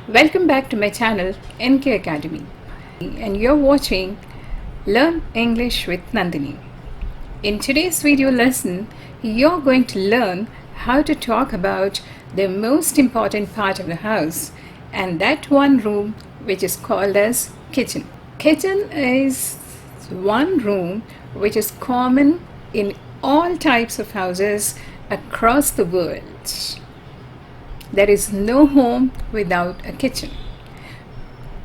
Welcome back to my channel NK Academy, and you're watching Learn English with Nandini. In today's video lesson, you're going to learn how to talk about the most important part of the house, and that one room which is called as kitchen. Kitchen is one room which is common in all types of houses across the world. There is no home without a kitchen.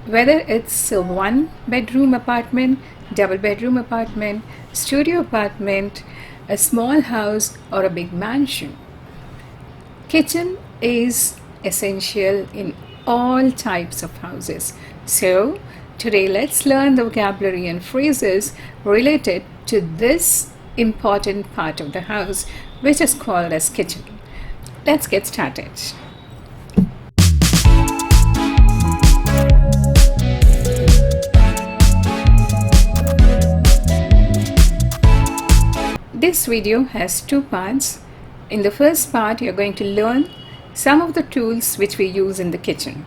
Whether it's a one-bedroom apartment, double-bedroom apartment, studio apartment, a small house, or a big mansion, kitchen is essential in all types of houses. So, today let's learn the vocabulary and phrases related to this important part of the house, which is called as kitchen. Let's get started. This video has two parts. In the first part, you're going to learn some of the tools which we use in the kitchen.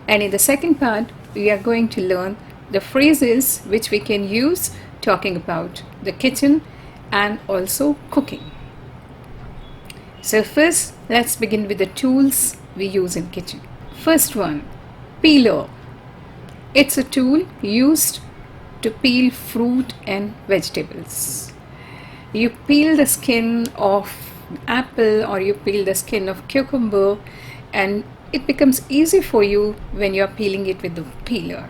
And in the second part, we are going to learn the phrases which we can use talking about the kitchen and also cooking. So first, let's begin with the tools we use in kitchen. First one, peeler. It's a tool used to peel fruit and vegetables. You peel the skin of apple or you peel the skin of cucumber, and it becomes easy for you when you're peeling it with the peeler.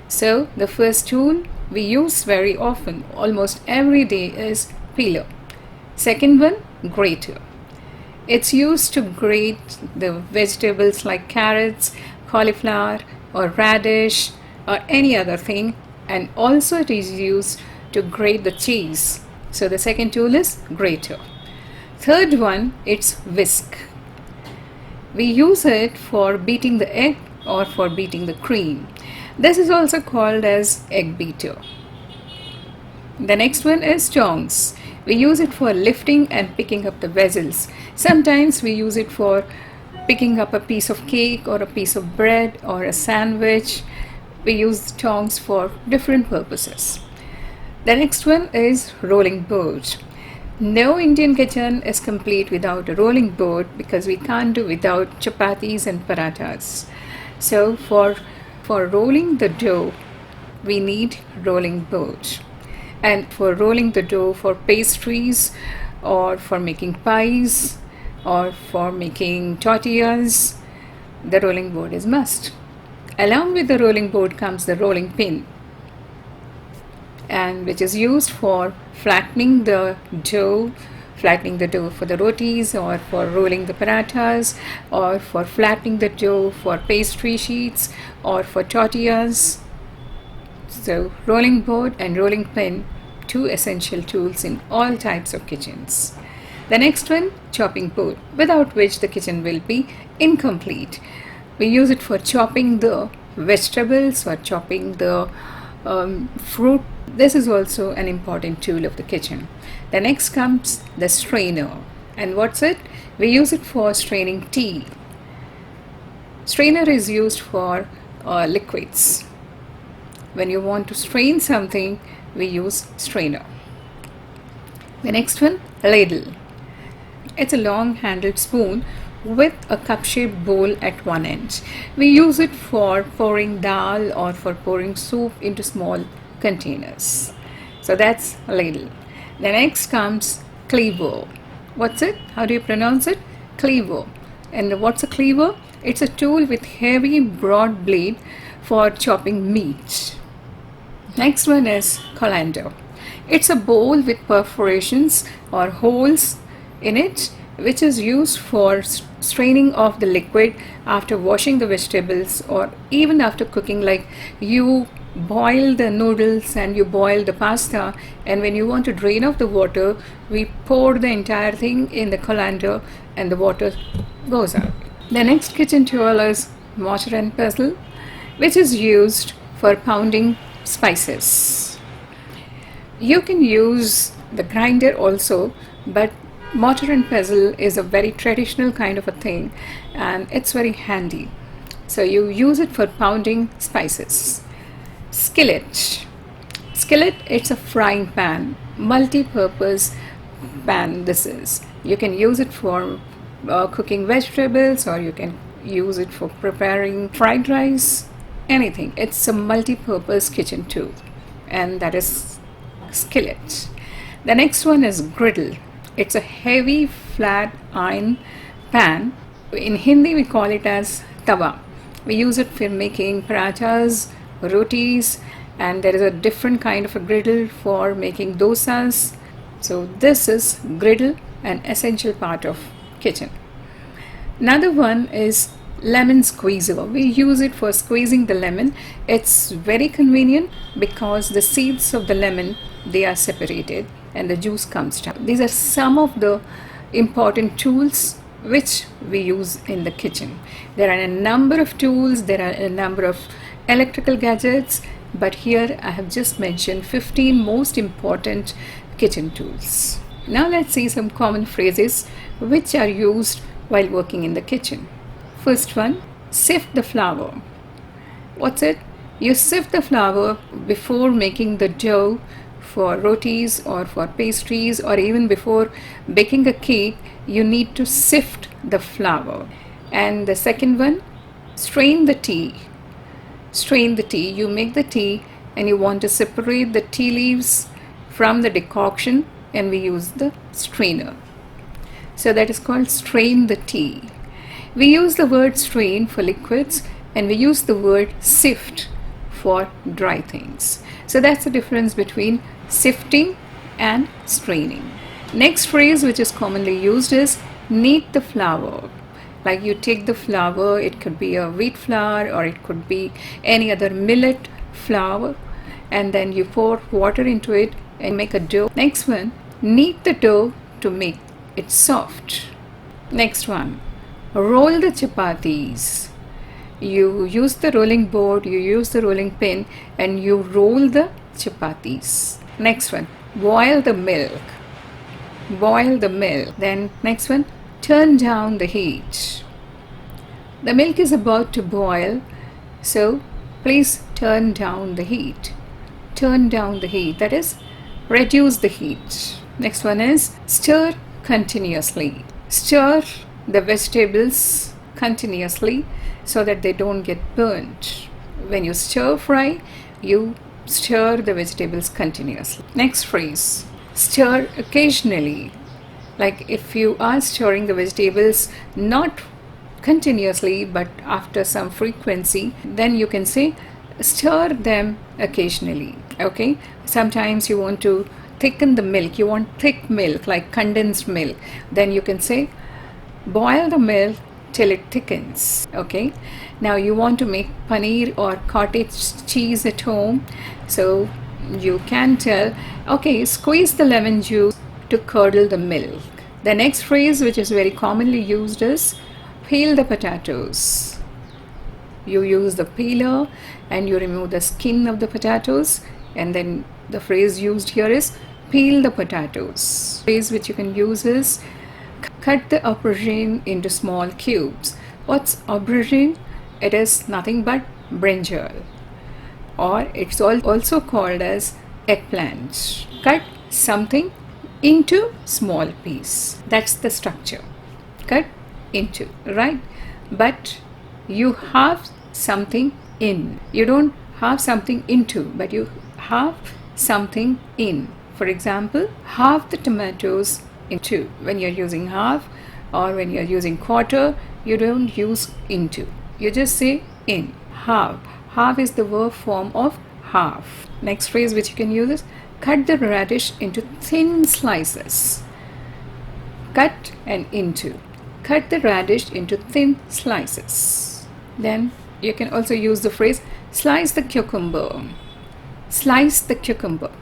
So the first tool we use very often, almost every day, is peeler. Second one, grater. It's used to grate the vegetables like carrots, cauliflower, or radish, or any other thing, and also it is used to grate the cheese. So the second tool is grater. Third one, it's whisk. We use it for beating the egg or for beating the cream. This is also called as egg beater. The next one is tongs. We use it for lifting and picking up the vessels. Sometimes we use it for picking up a piece of cake or a piece of bread or a sandwich. We use tongs for different purposes. The next one is rolling board. No Indian kitchen is complete without a rolling board because we can't do without chapatis and parathas. So for rolling the dough, we need rolling board. And for rolling the dough for pastries or for making pies or for making tortillas, the rolling board is must. Along with the rolling board comes the rolling pin, and which is used for flattening the dough for the rotis or for rolling the parathas or for flattening the dough for pastry sheets or for tortillas. So rolling board and rolling pin, two essential tools in all types of kitchens. The next one, chopping board, without which the kitchen will be incomplete. We use it for chopping the vegetables or chopping the fruit. This is also an important tool of the kitchen. The next comes the strainer. And what's it? We use it for straining tea. Strainer is used for liquids. When you want to strain something, we use strainer. The next one, ladle. It's a long handled spoon with a cup-shaped bowl at one end. We use it for pouring dal or for pouring soup into small containers. So that's a ladle. The next comes cleaver. What's it? How do you pronounce it? Cleaver. And what's a cleaver? It's a tool with heavy broad blade for chopping meat. Next one is colander. It's a bowl with perforations or holes in it, which is used for straining off the liquid after washing the vegetables or even after cooking. Like you boil the noodles and you boil the pasta, and when you want to drain off the water, we pour the entire thing in the colander and the water goes out. The next kitchen tool is mortar and pestle, which is used for pounding spices. You can use the grinder also, but mortar and pestle is a very traditional kind of a thing and it's very handy. So you use it for pounding spices. Skillet. Skillet, it's a frying pan, multi-purpose pan this is. You can use it for cooking vegetables, or you can use it for preparing fried rice, anything. It's a multi-purpose kitchen tool, and that is skillet. The next one is griddle. It's a heavy flat iron pan. In Hindi we call it as tawa. We use it for making parathas, rotis, and there is a different kind of a griddle for making dosas. So this is griddle, an essential part of kitchen. Another one is lemon squeezer. We use it for squeezing the lemon. It's very convenient because the seeds of the lemon, they are separated and the juice comes down. These are some of the important tools which we use in the kitchen. There are a number of tools, there are a number of electrical gadgets, but here I have just mentioned 15 most important kitchen tools. Now let's see some common phrases which are used while working in the kitchen. First one, sift the flour. What's it? You sift the flour before making the dough for rotis or for pastries, or even before baking a cake. You need to sift the flour. And the second one, strain the tea. Strain the tea. You make the tea and you want to separate the tea leaves from the decoction, and we use the strainer. So that is called strain the tea. We use the word strain for liquids, and we use the word sift for dry things. So that's the difference between sifting and straining. Next phrase which is commonly used is knead the flour. Like you take the flour, it could be a wheat flour or it could be any other millet flour, and then you pour water into it and make a dough. Next one, knead the dough to make it soft. Next one, roll the chapatis. You use the rolling board, you use the rolling pin, and you roll the chapatis. Next one, boil the milk. Boil the milk. Then next one, turn down the heat. The milk is about to boil, so please turn down the heat. Turn down the heat, that is, reduce the heat. Next one is stir continuously. Stir the vegetables continuously so that they don't get burnt. When you stir fry, you stir the vegetables continuously. Next phrase, stir occasionally. Like if you are stirring the vegetables not continuously but after some frequency, then you can say stir them occasionally. Okay, sometimes you want to thicken the milk, you want thick milk like condensed milk, then you can say boil the milk till it thickens. Okay, now you want to make paneer or cottage cheese at home, so you can tell, okay, squeeze the lemon juice to curdle the milk. The next phrase which is very commonly used is peel the potatoes. You use the peeler and you remove the skin of the potatoes, and then the phrase used here is peel the potatoes. The phrase which you can use is cut the aubergine into small cubes. What's aubergine? It is nothing but brinjal, or it's also called as eggplant. Cut something into small piece. That's the structure. Cut into, right? But you have something in. You don't have something into, but you have something in. For example, half the tomatoes into. When you're using half or when you're using quarter, you don't use into. You just say in. Half. Half is the verb form of half. Next phrase which you can use is cut the radish into thin slices. Cut and into. Cut the radish into thin slices. Then you can also use the phrase slice the cucumber. Slice the cucumber.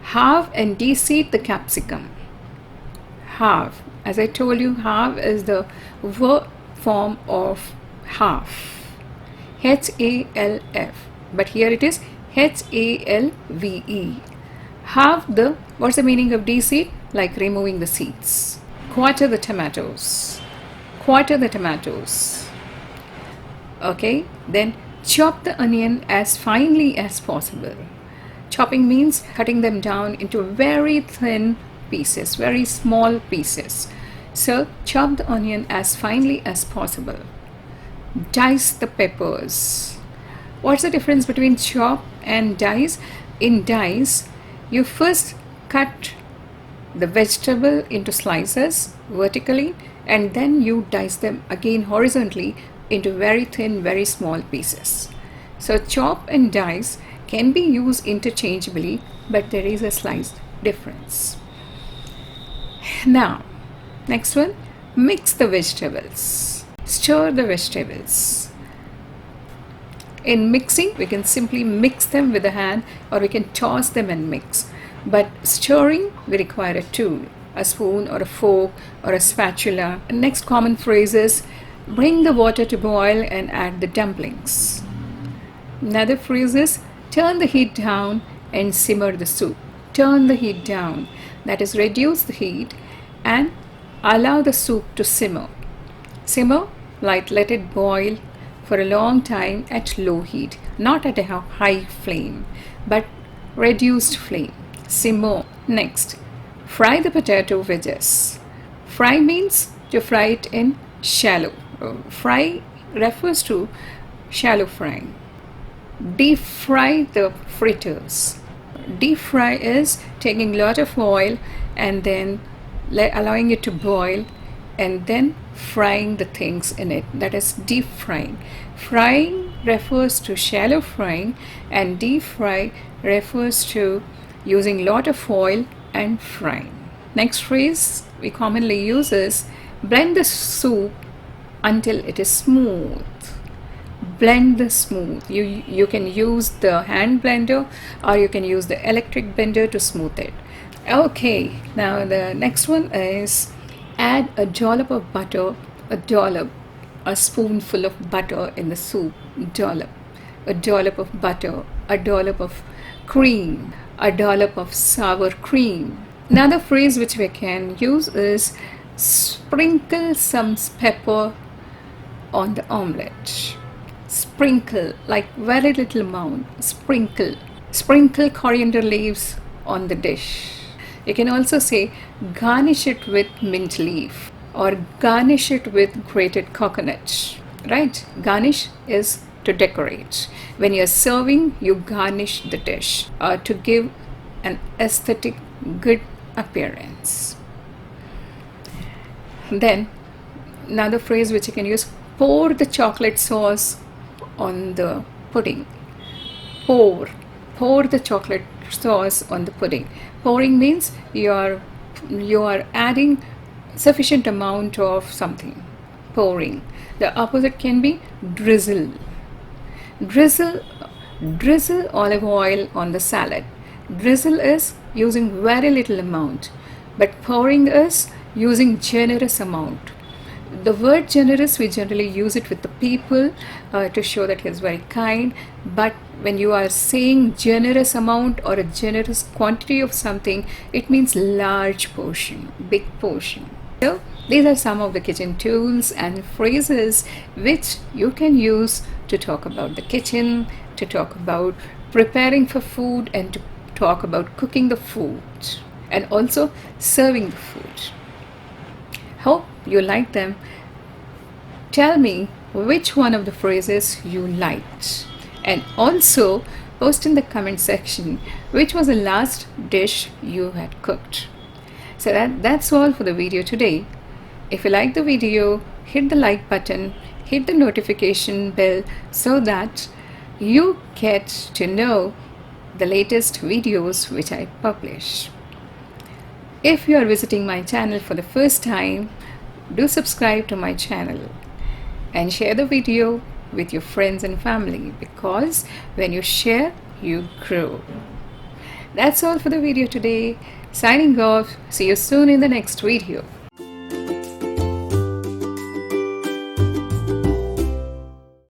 Halve and de-seed the capsicum. Halve. As I told you, halve is the verb form of half. H-A-L-F. But here it is H-A-L-V-E. Halve the, what's the meaning of de-seed? Like removing the seeds. Quarter the tomatoes. Quarter the tomatoes. Okay, then chop the onion as finely as possible. Chopping means cutting them down into very thin pieces, very small pieces. So chop the onion as finely as possible. Dice the peppers. What's the difference between chop and dice? In dice, you first cut the vegetable into slices vertically, and then you dice them again horizontally into very thin, very small pieces. So chop and dice can be used interchangeably, but there is a slight difference. Now, next one, mix the vegetables. Stir the vegetables. In mixing, we can simply mix them with the hand, or we can toss them and mix. But stirring, we require a tool, a spoon or a fork or a spatula. The next common phrase is, bring the water to boil and add the dumplings. Another phrase is, turn the heat down and simmer the soup. Turn the heat down, that is, reduce the heat and allow the soup to simmer. Simmer, like let it boil for a long time at low heat, not at a high flame, but reduced flame. Simmer. Next, fry the potato wedges. Fry means to fry it in shallow. Fry refers to shallow frying. Deep fry the fritters. Deep fry is taking a lot of oil and then allowing it to boil and then frying the things in it. That is deep frying. Frying refers to shallow frying, and deep fry refers to using a lot of oil and frying. Next phrase we commonly use is, blend the soup until it is smooth. Blend the smooth. You can use the hand blender, or you can use the electric blender to smooth it. Okay, now the next one is, add a dollop of butter, a spoonful of butter in the soup, a dollop of butter, a dollop of cream, a dollop of sour cream. Another phrase which we can use is, sprinkle some pepper on the omelette. Sprinkle, like very little amount. Sprinkle. Sprinkle coriander leaves on the dish. You can also say, garnish it with mint leaf, or garnish it with grated coconut. Right? Garnish is to decorate. When you're serving, you garnish the dish to give an aesthetic good appearance. Then another phrase which you can use, pour the chocolate sauce on the pudding. Pour the chocolate sauce on the pudding. Pouring means you are adding sufficient amount of something. Pouring. The opposite can be drizzle. Drizzle olive oil on the salad. Drizzle is using very little amount, but pouring is using generous amount. The word generous, we generally use it with the people to show that he is very kind, but when you are saying generous amount or a generous quantity of something, it means large portion, big portion. So these are some of the kitchen tools and phrases which you can use to talk about the kitchen, to talk about preparing for food, and to talk about cooking the food, and also serving the food. Hope you like them. Tell me which one of the phrases you liked, and also post in the comment section which was the last dish you had cooked. So that's all for the video today. If you like the video, hit the like button, hit the notification bell so that you get to know the latest videos which I publish. If you are visiting my channel for the first time, do subscribe to my channel and share the video with your friends and family, because when you share, you grow. That's all for the video today. Signing off. See you soon in the next video.